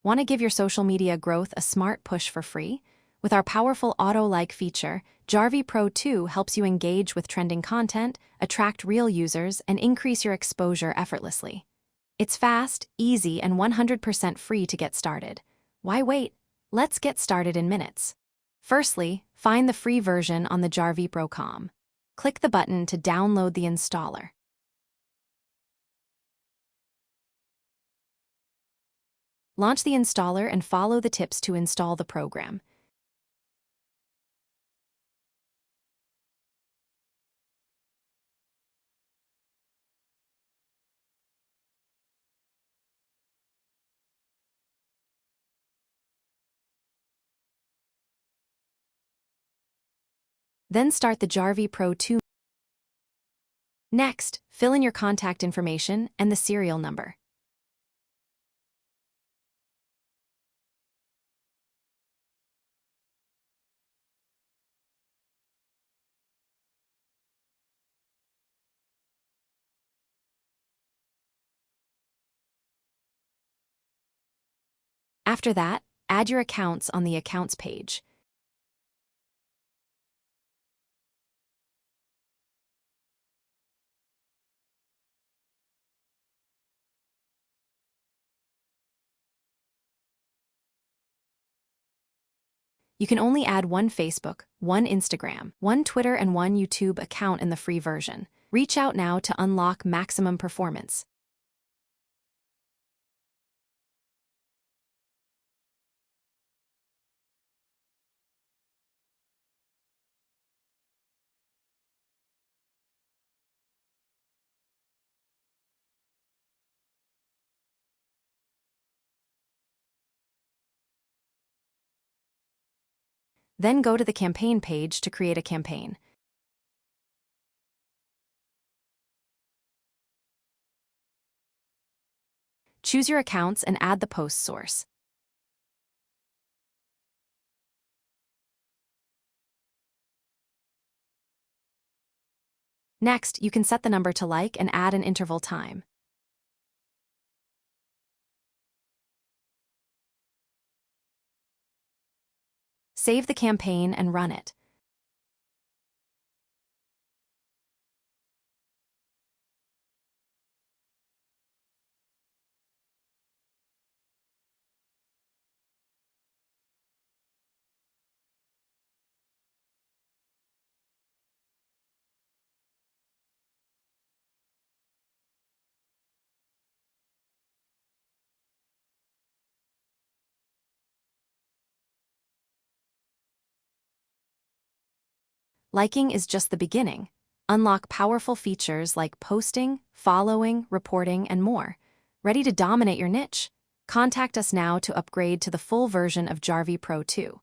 Want to give your social media growth a smart push for free? With our powerful auto-like feature, JarveePro2 helps you engage with trending content, attract real users, and increase your exposure effortlessly. It's fast, easy, and 100% free to get started. Why wait? Let's get started in minutes. Firstly, find the free version on the JarveePro.com. Click the button to download the installer. Launch the installer and follow the tips to install the program. Then start the JarveePro2. Next, fill in your contact information and the serial number. After that, add your accounts on the Accounts page. You can only add one Facebook, one Instagram, one Twitter, and one YouTube account in the free version. Reach out now to unlock maximum performance. Then go to the campaign page to create a campaign. Choose your accounts and add the post source. Next, you can set the number to like and add an interval time. Save the campaign and run it. Liking is just the beginning. Unlock powerful features like posting, following, reporting, and more. Ready to dominate your niche? Contact us now to upgrade to the full version of JarveePro2.